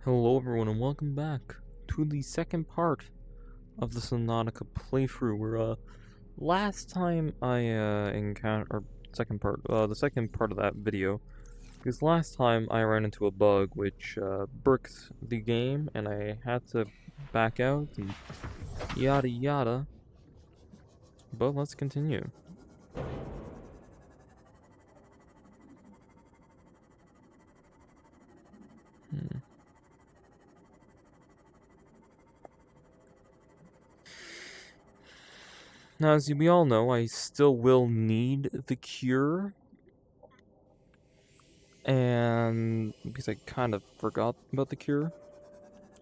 Hello everyone and welcome back to the second part of the Subnautica playthrough where last time I encountered the second part of that video, because last time I ran into a bug which bricked the game and I had to back out and yada yada. But let's continue. Now, as we all know, I still will need the cure. And because I kind of forgot about the cure.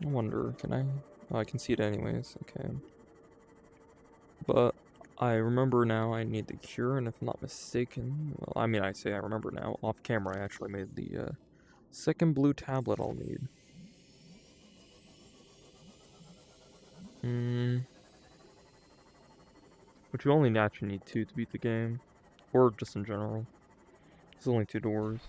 I wonder, can I? Oh, I can see it anyways, okay. But I remember now I need the cure, and if I'm not mistaken, well, I mean, I say I remember now. Off camera, I actually made the second blue tablet I'll need. Which you only naturally need two to beat the game. Or just in general. There's only two doors.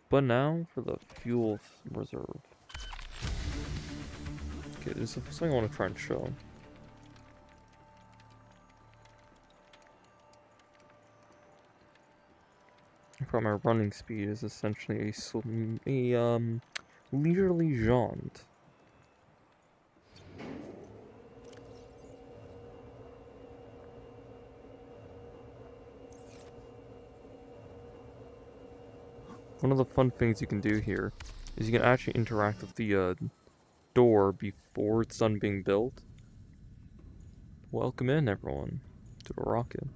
But now for the fuel reserve. Okay, this is something I want to try and show. From my running speed is essentially a leisurely jaunt. One of the fun things you can do here is you can actually interact with the door before it's done being built. Welcome in, everyone, to the rocket.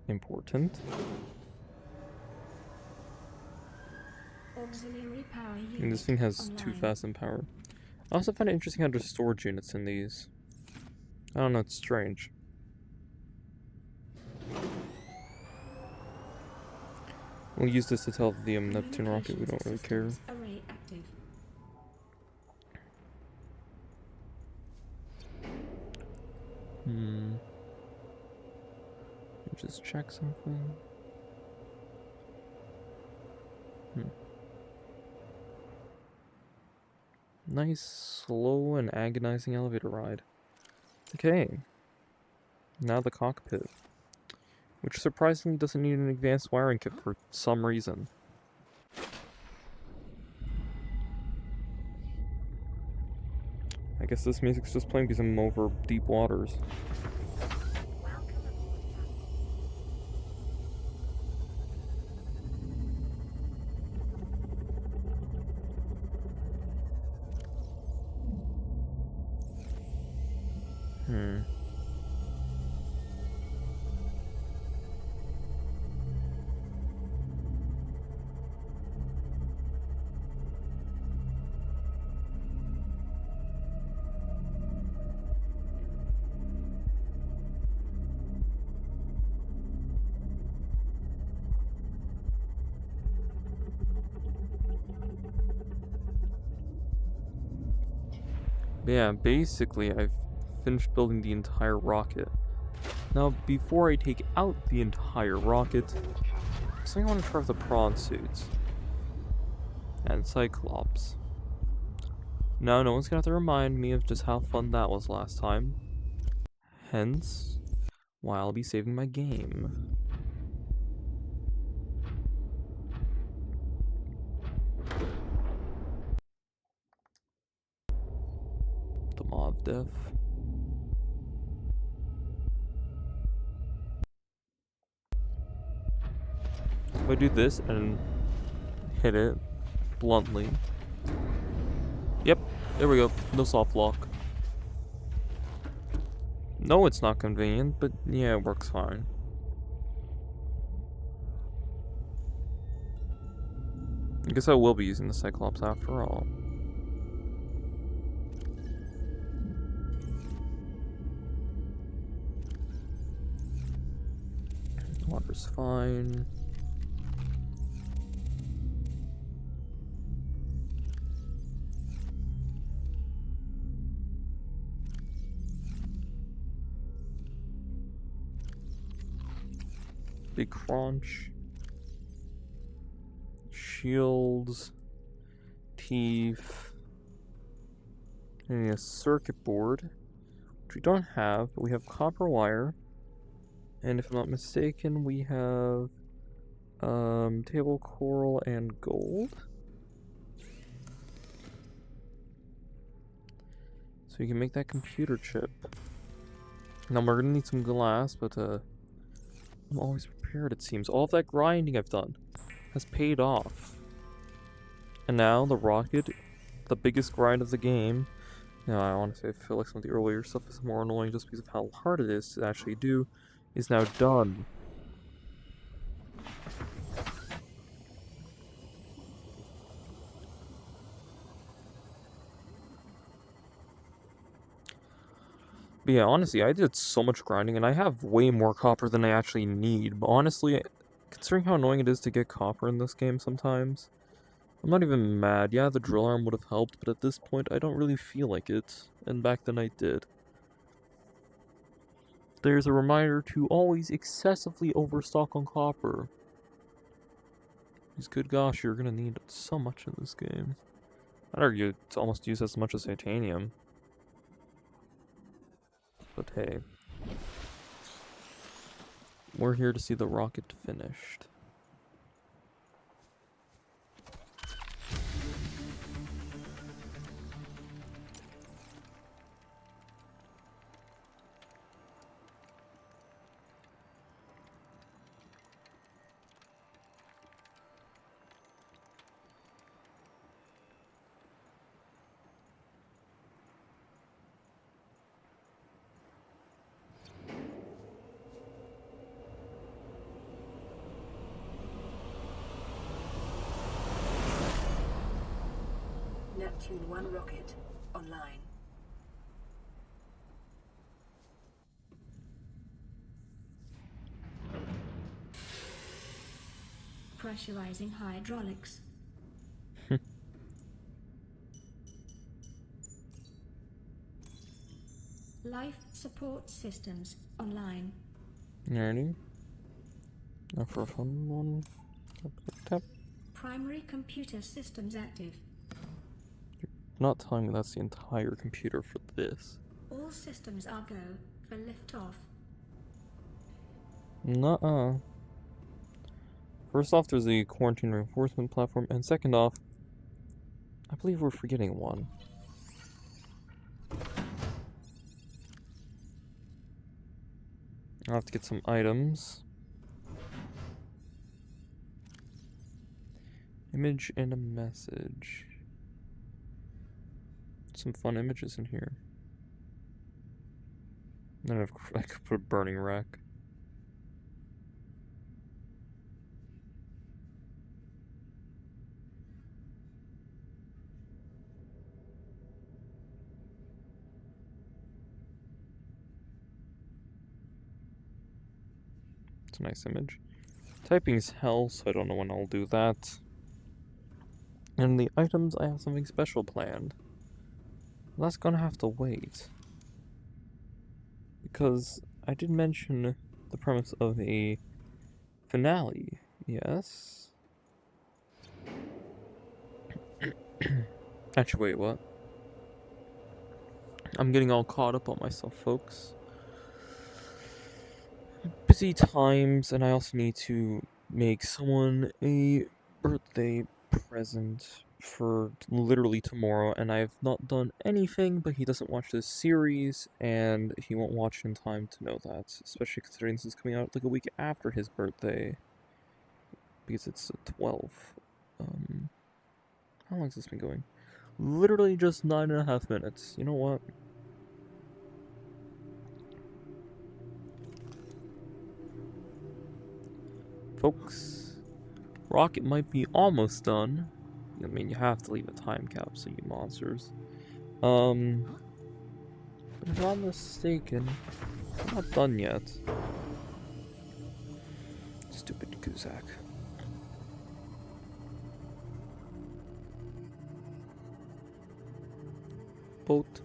Important. Auxiliary power And this thing has 2,000 power. I also find it interesting how there's storage units in these. I don't know, it's strange. We'll use this to tell the Neptune rocket we don't really care. Array active. Just check something. Nice, slow, and agonizing elevator ride. Okay. Now the cockpit. Which surprisingly doesn't need an advanced wiring kit for some reason. I guess this music's just playing because I'm over deep waters. Yeah, basically I've finished building the entire rocket. Now, before I take out the entire rocket, I want to try with the prawn suits. And Cyclops. Now, no one's gonna have to remind me of just how fun that was last time. Hence, why I'll be saving my game. The mob death. If I do this and hit it bluntly. Yep, there we go. No soft lock. No, it's not convenient, but yeah, it works fine. I guess I will be using the Cyclops after all. Water's fine. Big crunch. Shields. Teeth. And a circuit board. Which we don't have, but we have copper wire. And if I'm not mistaken, we have table coral and gold. So you can make that computer chip. Now we're gonna need some glass, but I'm always prepared, it seems. All of that grinding I've done has paid off. And now the rocket, the biggest grind of the game. Now I honestly feel like some of the earlier stuff is more annoying just because of how hard it is to actually do, is now done. But yeah, honestly, I did so much grinding, and I have way more copper than I actually need. But honestly, considering how annoying it is to get copper in this game sometimes, I'm not even mad. Yeah, the drill arm would have helped, but at this point, I don't really feel like it. And back then I did. There's a reminder to always excessively overstock on copper. Because good gosh, you're gonna need so much in this game. I'd argue it's almost used as much as titanium. But hey. We're here to see the rocket finished. Neptune 1 rocket online. Pressurizing hydraulics. Life support systems online. Ready? Now for a fun one. Tap, tap, tap. Primary computer systems active. Not telling me that's the entire computer for this. All systems are go for liftoff. Nuh-uh. First off, there's the quarantine reinforcement platform, and second off, I believe we're forgetting one. I'll have to get some items. Image and a message. Some fun images in here. Then I could put a burning wreck. It's a nice image. Typing is hell, so I don't know when I'll do that. And the items, I have something special planned. That's gonna have to wait. Because I did mention the premise of a finale, yes? Actually, wait, what? I'm getting all caught up on myself, folks. Busy times, and I also need to make someone a birthday present for literally tomorrow, and I've not done anything, but he doesn't watch this series, and he won't watch in time to know that, especially considering this is coming out like a week after his birthday, because it's 12. How long has this been going? Literally just 9.5 minutes. You know what? Folks, rocket might be almost done. I mean, you have to leave a time capsule, you monsters. But if I'm not mistaken, I'm not done yet. Stupid Kuzak. Boat.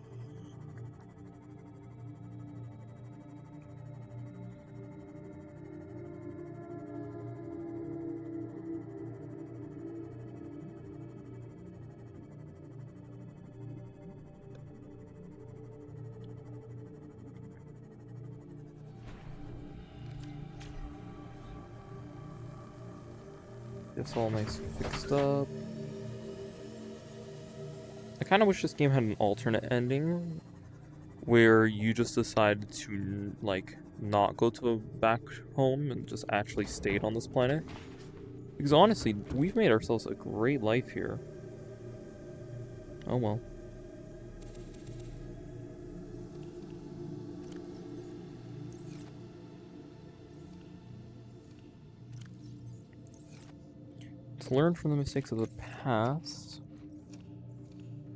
It's all nice fixed up. I kind of wish this game had an alternate ending where you just decided to, like, not go to back home and just actually stayed on this planet. Because honestly, we've made ourselves a great life here. Oh well. To learn from the mistakes of the past,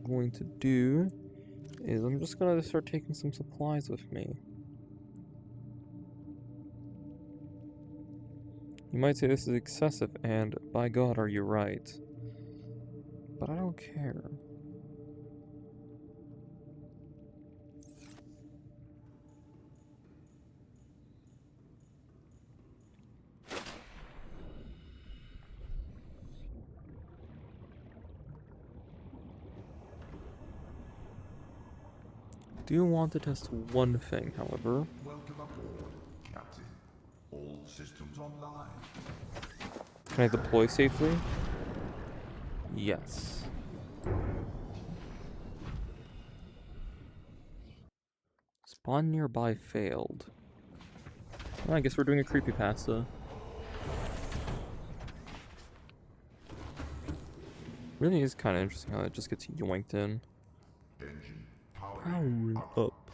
what I'm going to do is I'm just going to start taking some supplies with me. You might say this is excessive, and by God, are you right? But I don't care. Do want to test one thing, however. Welcome aboard, Captain. All systems online. Can I deploy safely? Yes. Spawn nearby failed. Well, I guess we're doing a creepypasta. Really is kind of interesting how it just gets yoinked in. Engine power Power up.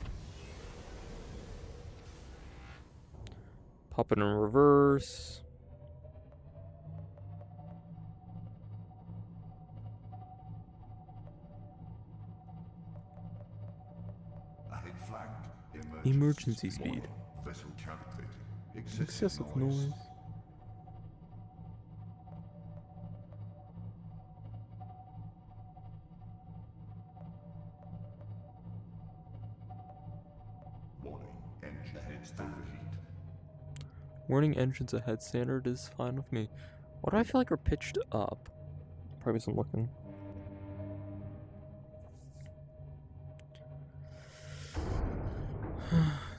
Pop it in reverse. Ahead flagged. Emergency speed. Vessel calculated. Excessive noise. Warning. Engine ahead overheat. Warning, engines ahead standard is fine with me. Why do I feel like we're pitched up? Probably some looking.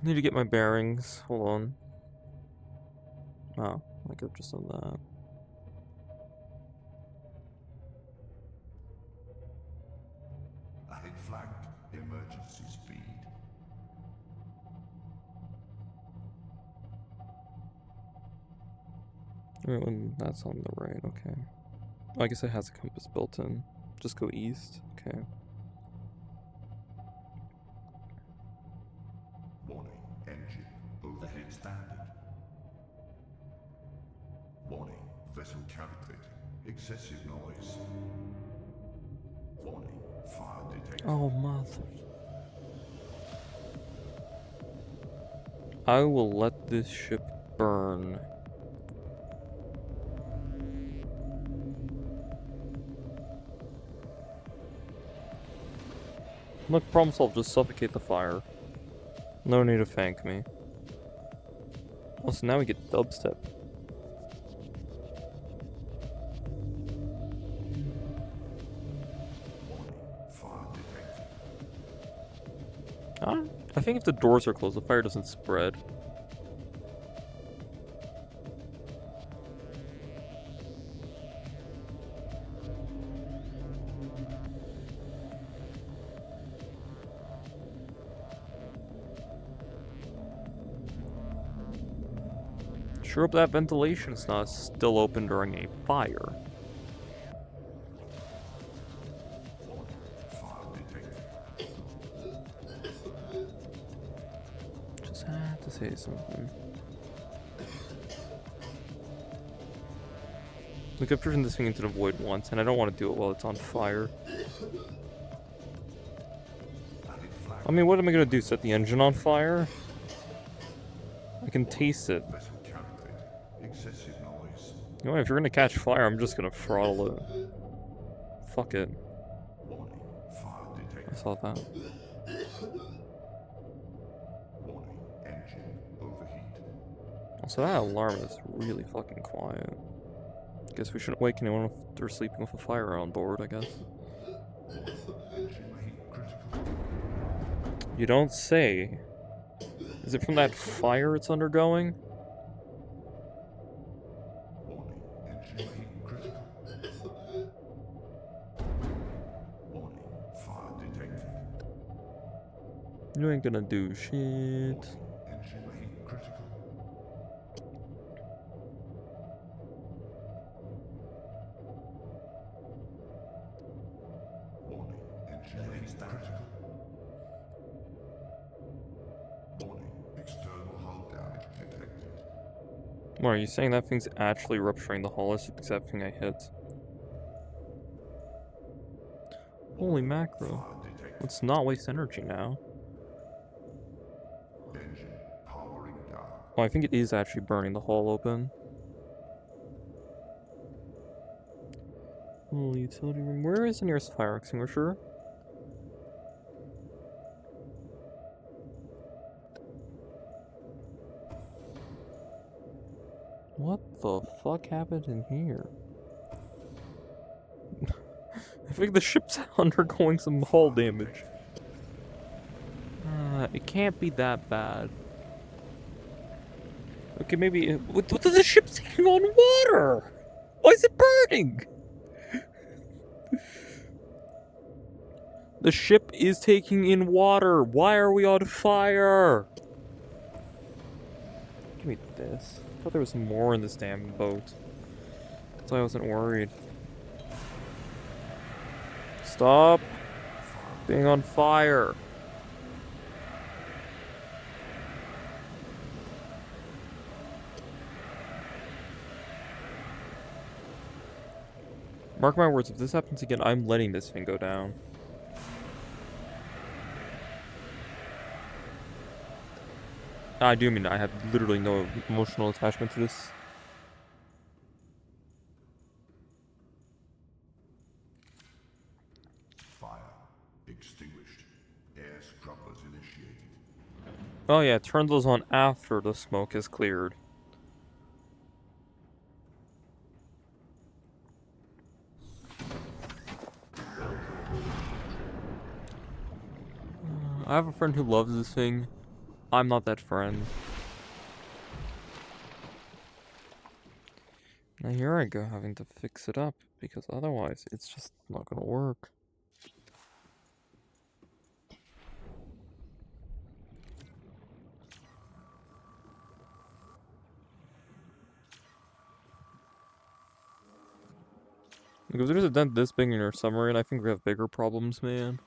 Need to get my bearings. Hold on. Oh, I could have just done that. Ahead flagged. Emergency speed. When that's on the right, okay. Oh, I guess it has a compass built in. Just go east, okay. Warning. Engine overhead standard. Warning. Vessel calculated. Excessive noise. Warning. Fire detected. Oh, mother. I will let this ship burn. Look, problem solved, just suffocate the fire. No need to thank me. Oh, so now we get dubstep. Fire detected. I think if the doors are closed, the fire doesn't spread. Sure hope that ventilation is not still open during a fire. Fire detected. Just had to say something. Look, I've driven this thing into the void once, and I don't want to do it while it's on fire. I mean, what am I gonna do? Set the engine on fire? I can taste it. Vessel calculated. Excessive noise. You know, if you're gonna catch fire, I'm just gonna throttle it. Fuck it. Warning. Fire I detected. saw that. Warning. Engine overheat. Also, that alarm is really fucking quiet. Guess we shouldn't wake anyone if they're sleeping with a fire on board, I guess. Engine heat critical. You don't say. Is it from that fire it's undergoing? Warning. Engine heat critical. You ain't gonna do shit. Engine heat critical. Warning, engine heat critical. Warning, external hull damage detected. What, are you saying that thing's actually rupturing the hull as because that thing I hit? Holy mackerel. Fire detected. Let's not waste energy now. Engine powering down. Oh, I think it is actually burning the hull open. Little utility room. Where is the nearest fire extinguisher? What the fuck happened in here? I think the ship's undergoing some hull damage. It can't be that bad. Okay, maybe. What is the ship taking on water? Why is it burning? The ship is taking in water. Why are we on fire? Give me this. I thought there was more in this damn boat. That's why I wasn't worried. Stop being on fire. Mark my words, if this happens again, I'm letting this thing go down. I do mean I have literally no emotional attachment to this. Fire extinguished. Air scrubbers initiated. Oh yeah, turn those on after the smoke is cleared. I have a friend who loves this thing. I'm not that friend. Now here I go having to fix it up, because otherwise it's just not gonna work. Because there's a dent this big in your submarine, I think we have bigger problems, man.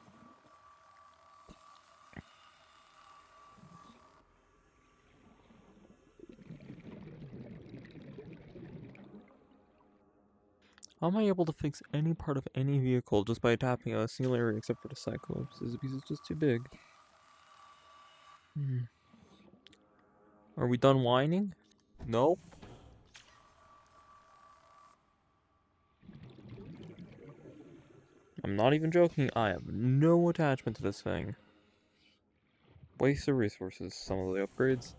How am I able to fix any part of any vehicle just by tapping a single area except for the Cyclops? Is it because it's just too big? Are we done whining? Nope. I'm not even joking, I have no attachment to this thing. Waste of resources, some of the upgrades.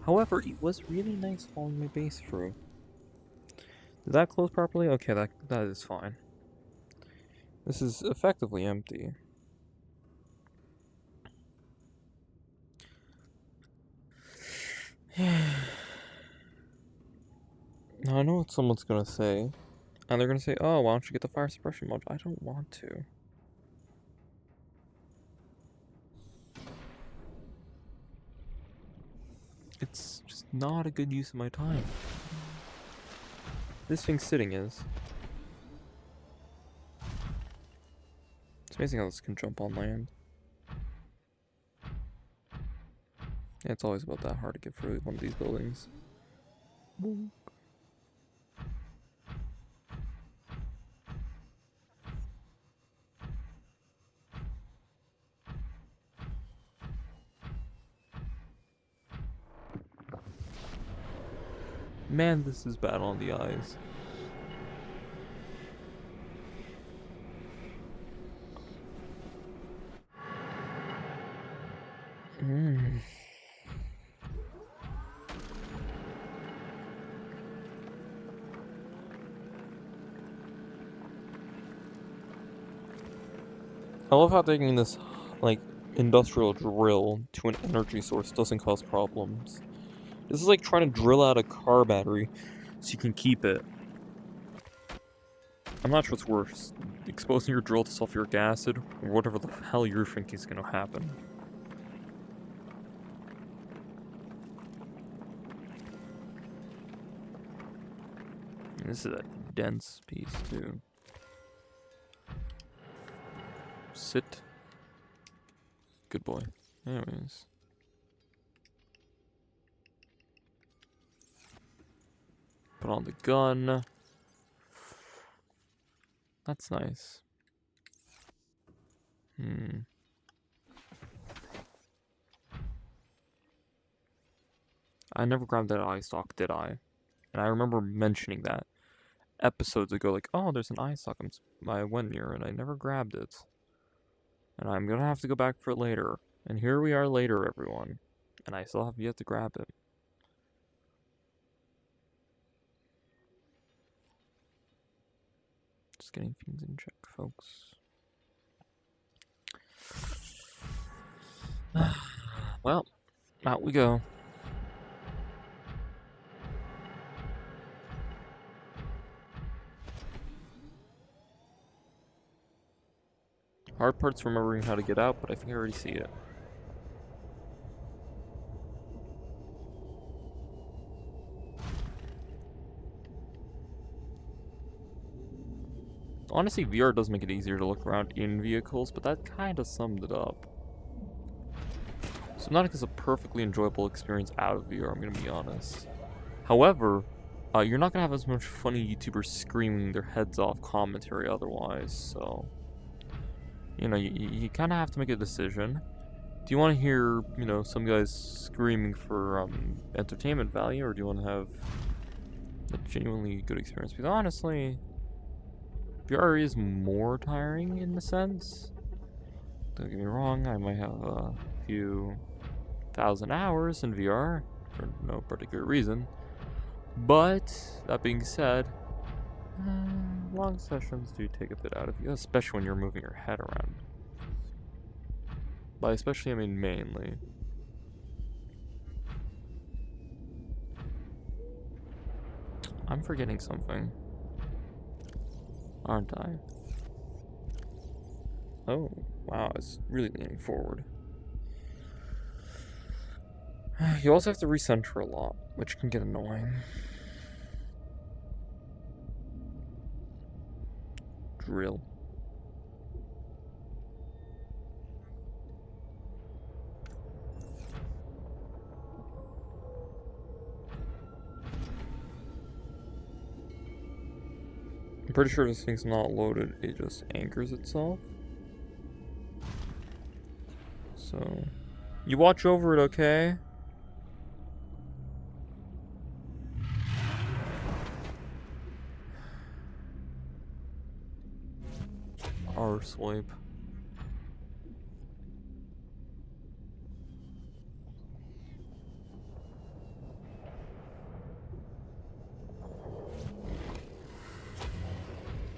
However, it was really nice hauling my base through. Did that close properly? Okay, that is fine. This is effectively empty. Now I know what someone's gonna say. And they're gonna say, oh, why don't you get the fire suppression module? I don't want to. It's just not a good use of my time. This thing sitting is. It's amazing how this can jump on land. Yeah, it's always about that hard to get through one of these buildings. Boom. Man, this is bad on the eyes. I love how taking this, like, industrial drill to an energy source doesn't cause problems. This is like trying to drill out a car battery so you can keep it. I'm not sure what's worse, exposing your drill to sulfuric acid, or whatever the hell you're thinking is gonna happen. This is a dense piece, too. Sit. Good boy. Anyways. Put on the gun. That's nice. I never grabbed that eye stalk, did I? And I remember mentioning that episodes ago, like, oh, there's an eye stalk I went near, and I never grabbed it. And I'm gonna have to go back for it later. And here we are later, everyone. And I still have yet to grab it. Just getting things in check, folks. Well, out we go. Hard part's remembering how to get out, but I think I already see it. Honestly, VR does make it easier to look around in vehicles, but that kind of summed it up. Subnautica is a perfectly enjoyable experience out of VR, I'm gonna be honest. However, you're not gonna have as much funny YouTubers screaming their heads off commentary otherwise, so... You know, you kind of have to make a decision. Do you want to hear, you know, some guys screaming for entertainment value, or do you want to have a genuinely good experience? Because honestly, VR is more tiring in a sense. Don't get me wrong, I might have a few thousand hours in VR for no particular reason. But, that being said, long sessions do take a bit out of you, especially when you're moving your head around. By especially, I mean mainly. I'm forgetting something. Aren't I? Oh, wow, it's really leaning forward. You also have to recenter a lot, which can get annoying. Drill. I'm pretty sure this thing's not loaded, it just anchors itself. So, you watch over it, okay? Swipe.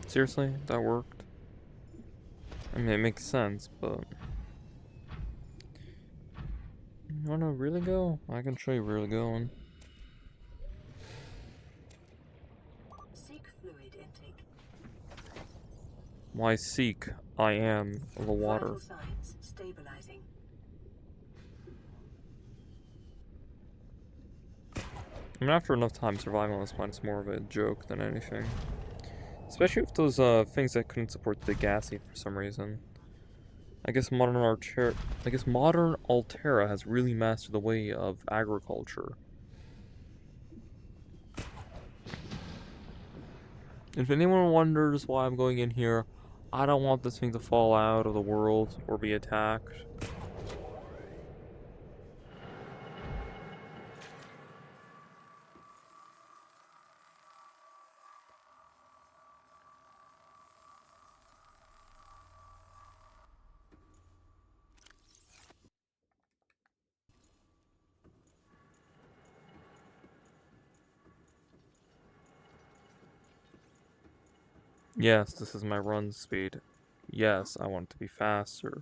Seriously? That worked? I mean, it makes sense, but... You wanna really go? I can show you where to go. Seek fluid intake. Why seek? I am the water. Vital signs stabilizing. I mean, after enough time surviving on this planet, it's more of a joke than anything. Especially with those things that couldn't support the gassy for some reason. I guess modern Altera has really mastered the way of agriculture. If anyone wonders why I'm going in here, I don't want this thing to fall out of the world or be attacked. Yes, this is my run speed. Yes, I want it to be faster.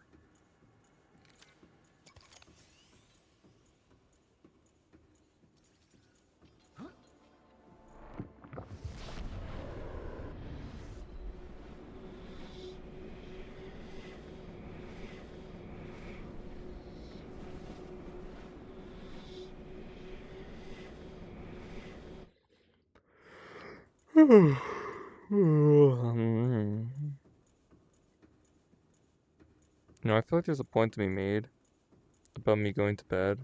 I feel like there's a point to be made about me going to bed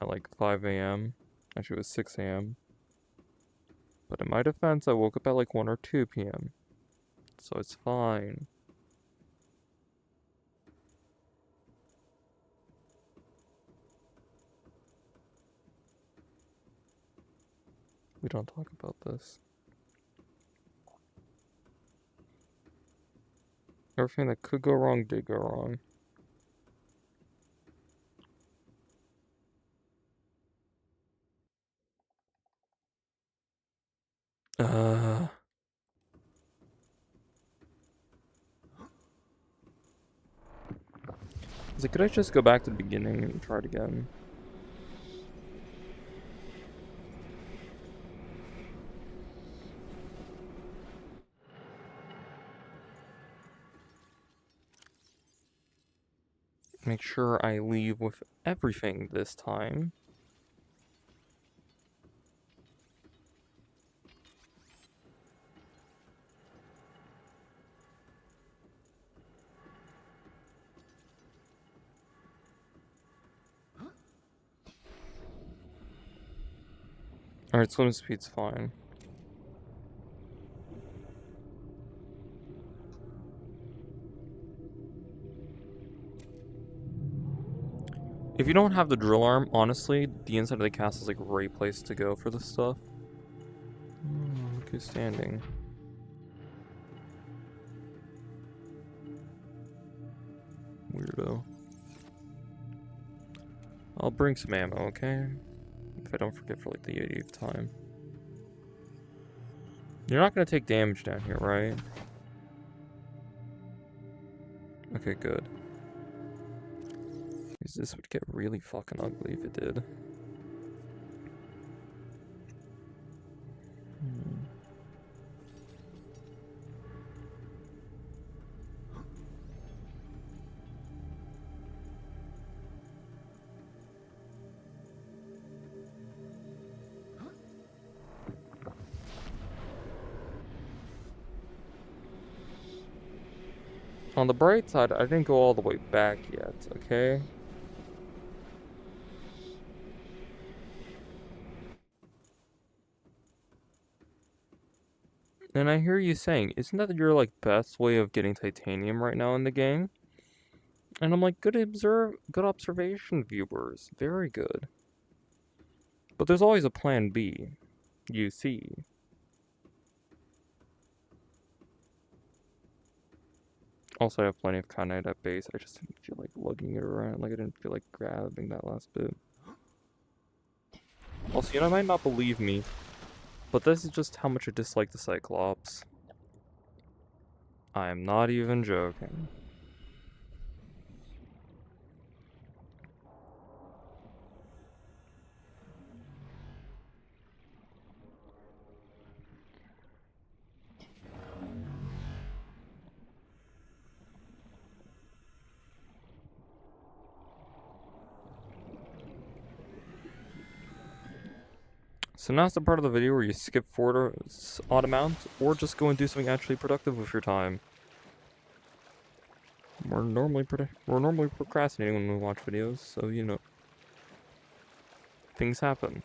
at like 5 a.m. Actually, it was 6 a.m. But in my defense, I woke up at like 1 or 2 p.m. So it's fine. We don't talk about this. Everything that could go wrong did go wrong. Uh... Is it, could I just go back to the beginning and try it again? Make sure I leave with everything this time. Alright, swim speed's fine. If you don't have the drill arm, honestly, the inside of the castle is like a great place to go for this stuff. Look who's standing. Weirdo. I'll bring some ammo, okay? If I don't forget for like the 80th time. You're not gonna take damage down here, right? Okay, good. Because this would get really fucking ugly if it did. On the bright side, I didn't go all the way back yet, okay? And I hear you saying, isn't that your like best way of getting titanium right now in the game? And I'm like, good observation, viewers. Very good. But there's always a plan B. You see. Also, I have plenty of kyanite at base. I just didn't feel like lugging it around. Like, I didn't feel like grabbing that last bit. Also, I might not believe me, but this is just how much I dislike the Cyclops. I am not even joking. So now's the part of the video where you skip forward or odd amount, or just go and do something actually productive with your time. We're normally procrastinating when we watch videos, so things happen.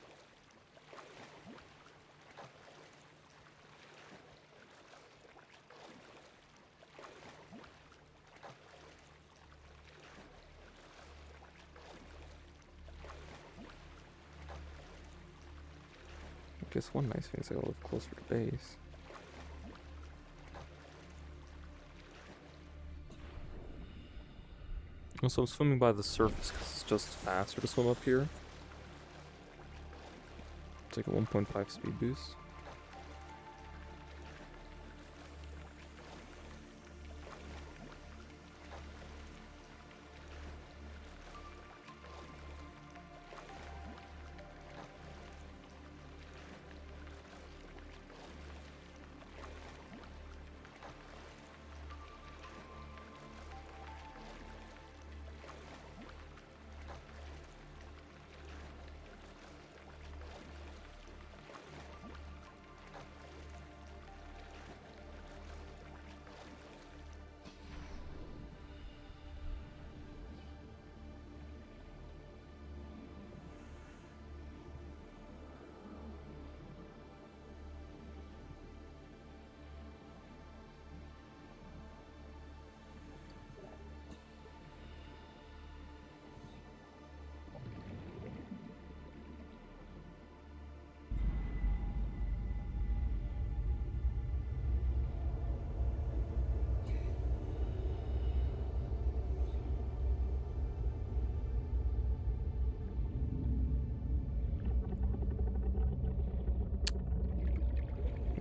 I guess one nice thing is I gotta live closer to base. Also, I'm swimming by the surface because it's just faster to swim up here. It's like a 1.5 speed boost.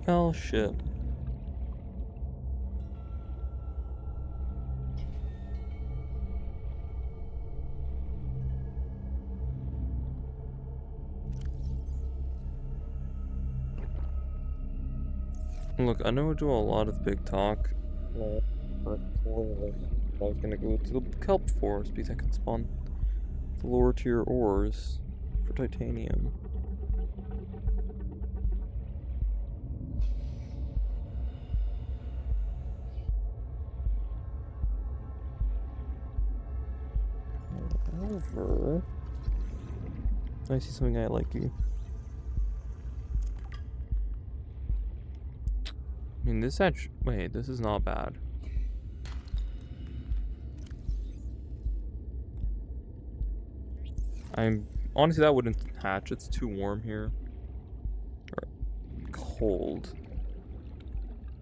Oh shit. Look, I know I do a lot of big talk, but clearly I was gonna go to the kelp forest because I can spawn the lower tier ores for titanium. However, I see something I like you. I mean, this actually. Wait, this is not bad. I'm. Honestly, that wouldn't hatch. It's too warm here. Or cold.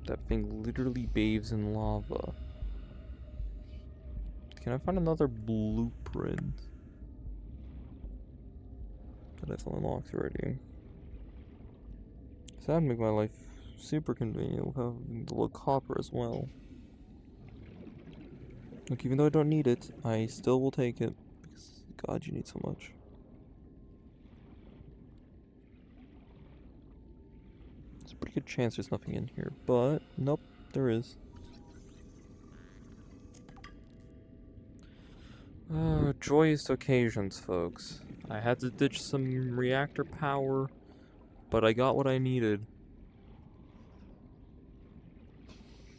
That thing literally bathes in lava. Can I find another blueprint? That I've unlocked already. So that'd make my life super convenient with having the little copper as well. Look, even though I don't need it, I still will take it. Because, God, you need so much. There's a pretty good chance there's nothing in here, but nope, there is. Joyous occasions, folks. I had to ditch some reactor power, but I got what I needed.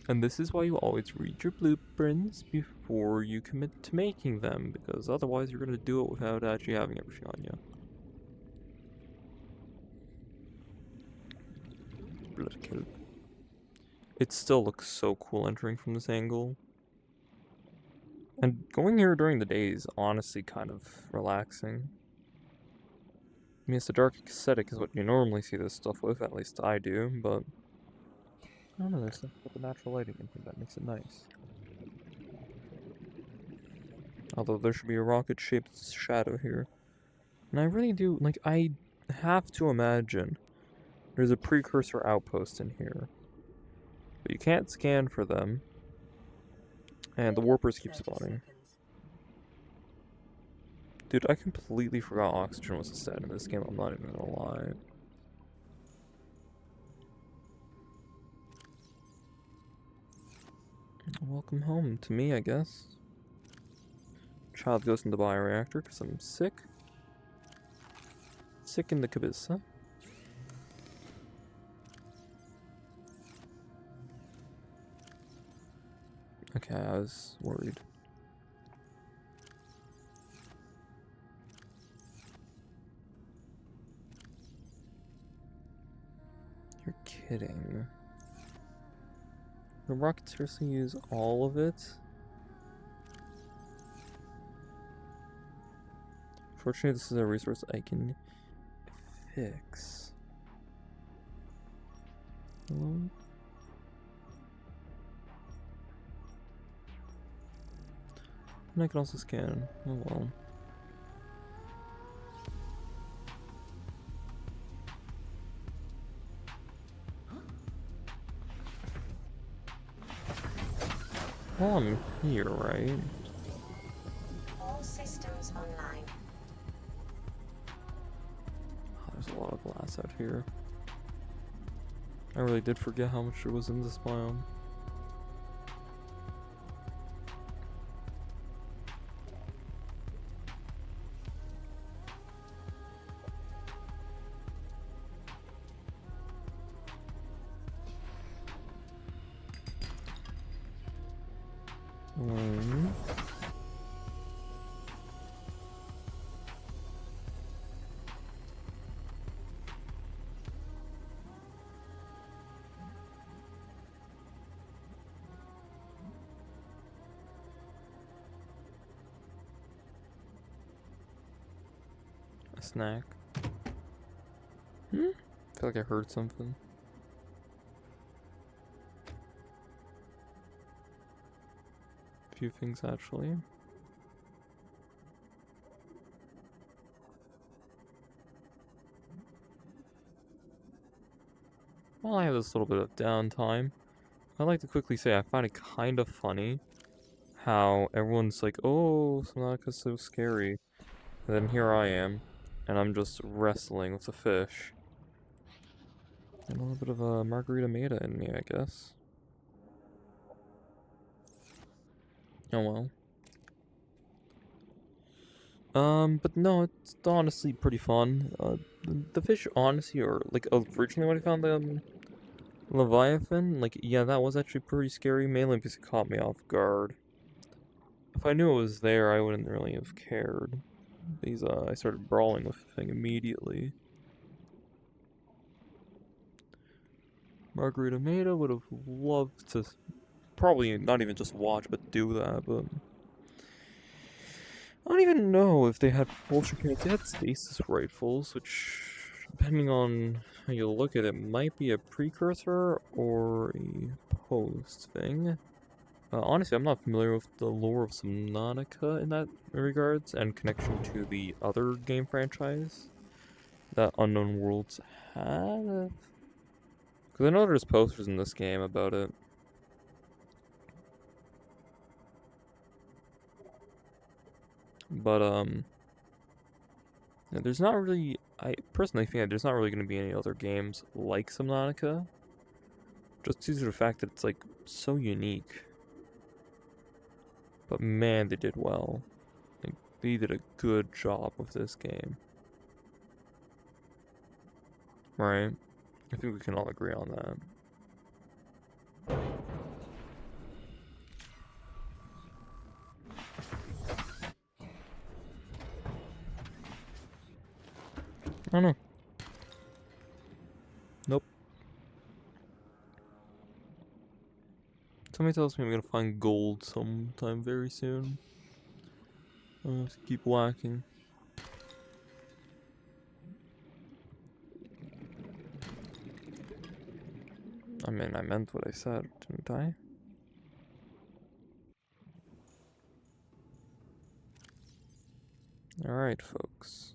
And this is why you always read your blueprints before you commit to making them, because otherwise you're gonna do it without actually having everything on you. Blood kill. It still looks so cool entering from this angle. And going here during the day is honestly kind of relaxing. I mean, it's the dark aesthetic is what you normally see this stuff with, at least I do, but I don't know, there's something with the natural lighting in here that makes it nice. Although there should be a rocket-shaped shadow here. And I really do, like, I have to imagine there's a precursor outpost in here. But you can't scan for them. And the warpers keep 30 spawning. seconds. Dude, I completely forgot oxygen was a stat in this game, I'm not even gonna lie. Welcome home to me, I guess. Child goes in the bioreactor because I'm sick. Sick in the cabeza. Okay, I was worried. You're kidding. The rockets seriously use all of it? Fortunately, this is a resource I can fix. Hello? And I can also scan. Oh well. Well, I'm here, right? All systems online. Oh, there's a lot of glass out here. I really did forget how much there was in this biome. A snack. I feel like I heard something. A few things actually. Well, while I have this little bit of downtime, I'd like to quickly say I find it kind of funny how everyone's like, oh, Subnautica's so scary. And then here I am, and I'm just wrestling with the fish. And a little bit of a margarita meta in me, I guess. Oh well. But no, it's honestly pretty fun. The fish honestly are, like, originally when I found the Leviathan, like, yeah, that was actually pretty scary, mainly because it caught me off guard. If I knew it was there, I wouldn't really have cared. Because, I started brawling with the thing immediately. Margarita Meta would have loved to probably not even just watch, but do that, but I don't even know if they had propulsion cannons. They had stasis rifles, which, depending on how you look at it, might be a precursor or a post thing. Honestly, I'm not familiar with the lore of Subnautica in that regards, and connection to the other game franchise that Unknown Worlds had. Because I know there's posters in this game about it. But, yeah, there's not really, I personally think that there's not really going to be any other games like Subnautica. Just due to the fact that it's, like, so unique. But man, they did well. Like, they did a good job with this game. Right? I think we can all agree on that. I don't know. Nope. Somebody tells me I'm gonna find gold sometime very soon. I'll have to keep whacking. I mean, I meant what I said, didn't I? Alright, folks.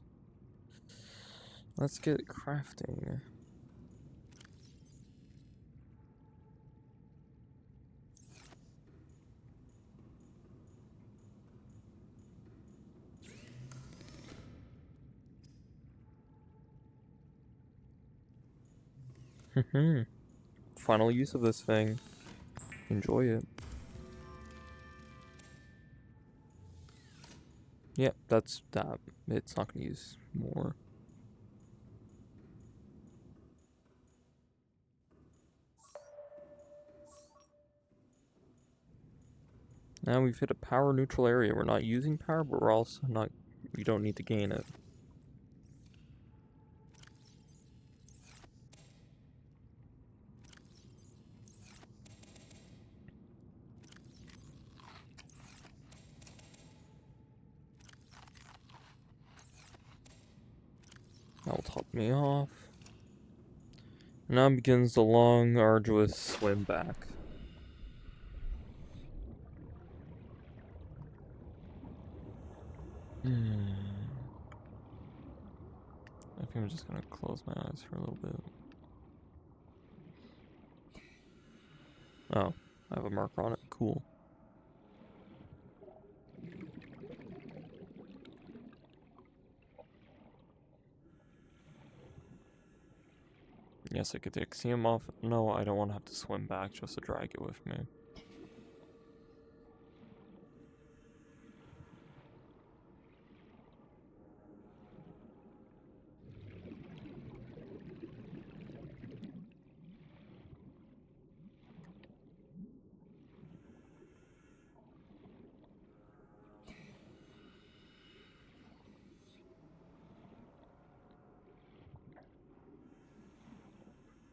Let's get crafting. Final use of this thing. Enjoy it. Yep, that's that. It's not gonna use more. Now we've hit a power neutral area. We're not using power, but we're also not. We don't need to gain it. That will top me off. Now begins the long, arduous swim back. I think I'm just gonna close my eyes for a little bit. Oh, I have a marker on it. Cool. Yes, I could take him off. No, I don't want to have to swim back just to drag it with me.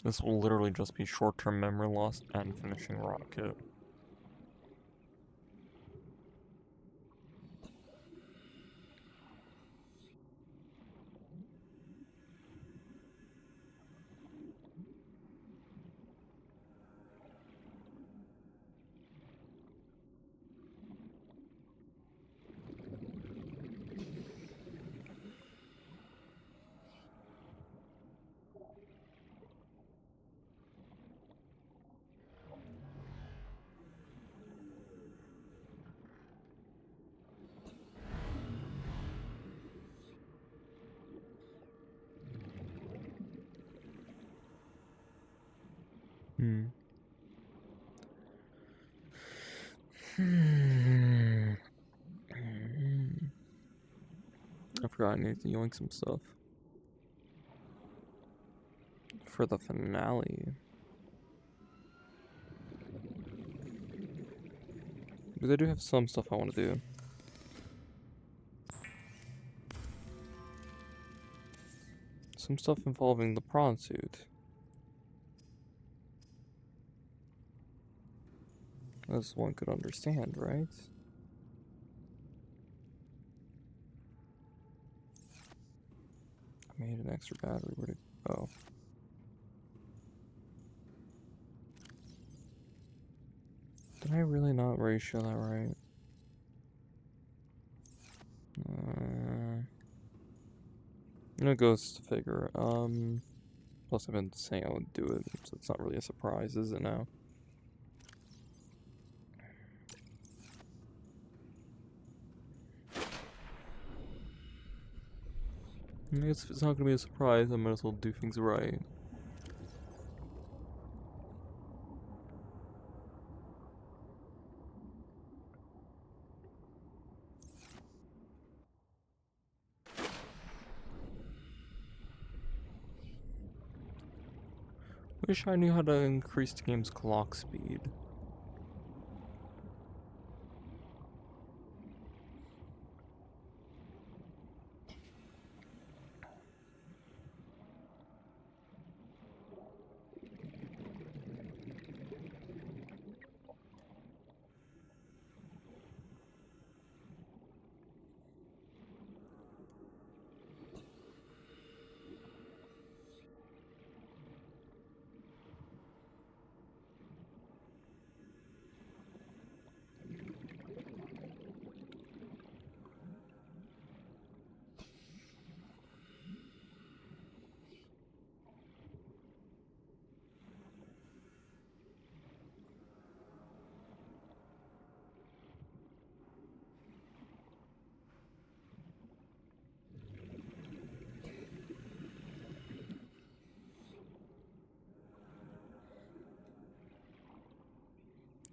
This will literally just be short-term memory loss and finishing rocket. I forgot I need to yoink some stuff. For the finale. Because I do have some stuff I want to do. Some stuff involving the prawn suit. As one could understand, right? I made an extra battery. Where'd it go? Did I really not ratio that right? It goes to figure. Plus I've been saying I would do it, so it's not really a surprise, is it now? I guess if it's not gonna be a surprise, I might as well do things right. Wish I knew how to increase the game's clock speed.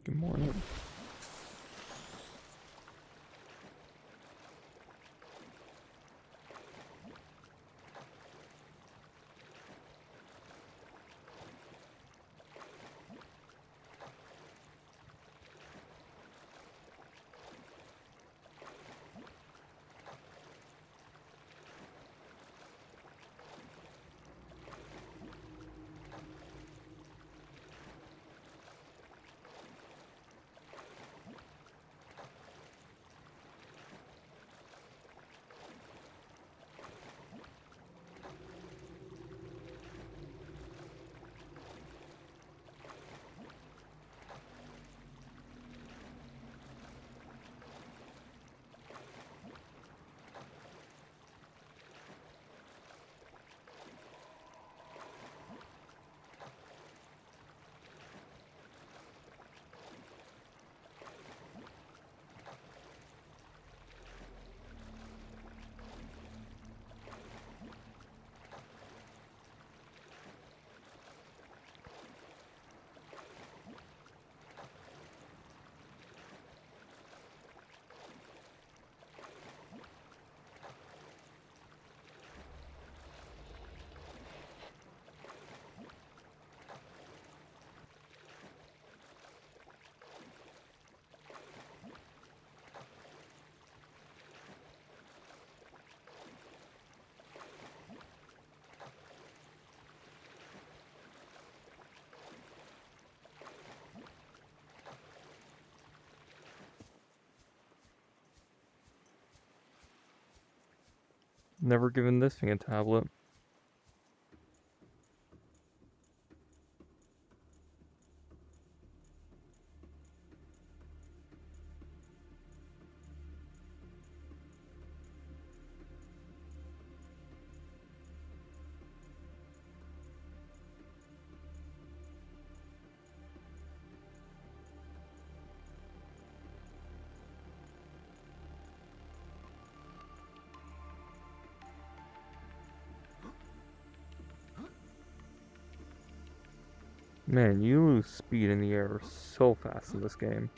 Good morning. Never given this thing a tablet. Man, you lose speed in the air so fast in this game.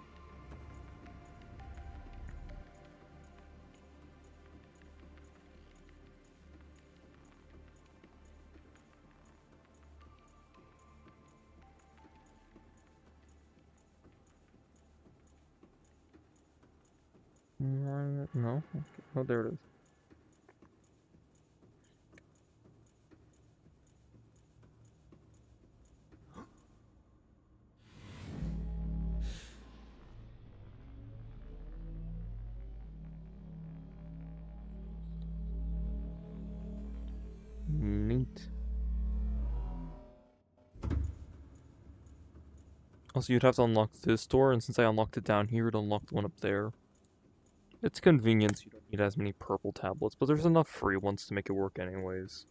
No? Okay. Oh, there it is. Neat. Also, you'd have to unlock this door, and since I unlocked it down here, it unlocked the one up there. It's convenience, you don't need as many purple tablets, but there's enough free ones to make it work anyways.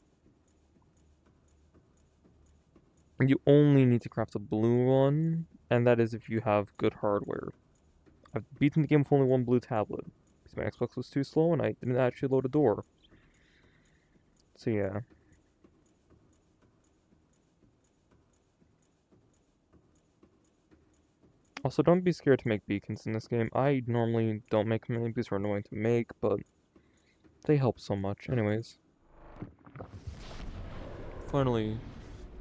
And you only need to craft a blue one, and that is if you have good hardware. I've beaten the game with only one blue tablet, because my Xbox was too slow and I didn't actually load a door. So yeah. Also, don't be scared to make beacons in this game. I normally don't make many because they're annoying to make, but they help so much. Anyways. Finally,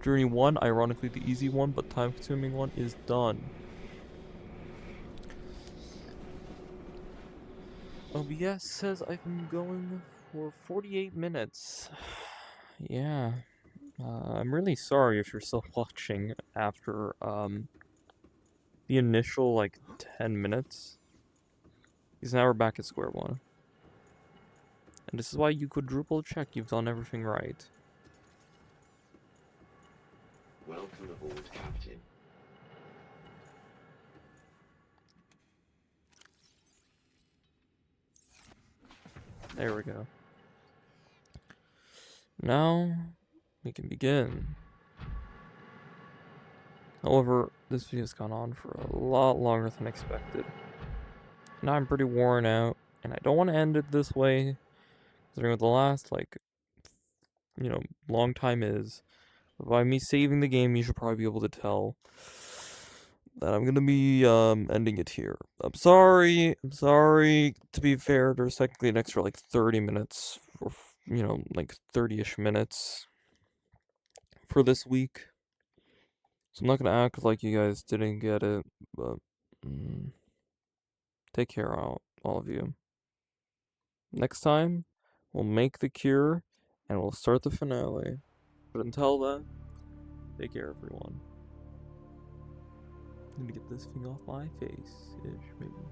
Journey 1, ironically the easy one, but time-consuming one, is done. OBS says I've been going for 48 minutes. Yeah. I'm really sorry if you're still watching after, the initial, like, 10 minutes. Because now we're back at square one. And this is why you quadruple check you've done everything right. Welcome aboard, Captain. There we go. Now, we can begin. However, this video's gone on for a lot longer than expected. Now I'm pretty worn out, and I don't want to end it this way, considering what the last, like, long time is. But by me saving the game, you should probably be able to tell that I'm gonna be, ending it here. I'm sorry, to be fair, there's technically an extra, like, 30 minutes, or, like, 30-ish minutes for this week. So I'm not gonna act like you guys didn't get it, but take care out, all of you. Next time, we'll make the cure, and we'll start the finale. But until then, take care, everyone. I'm gonna get this thing off my face-ish, maybe.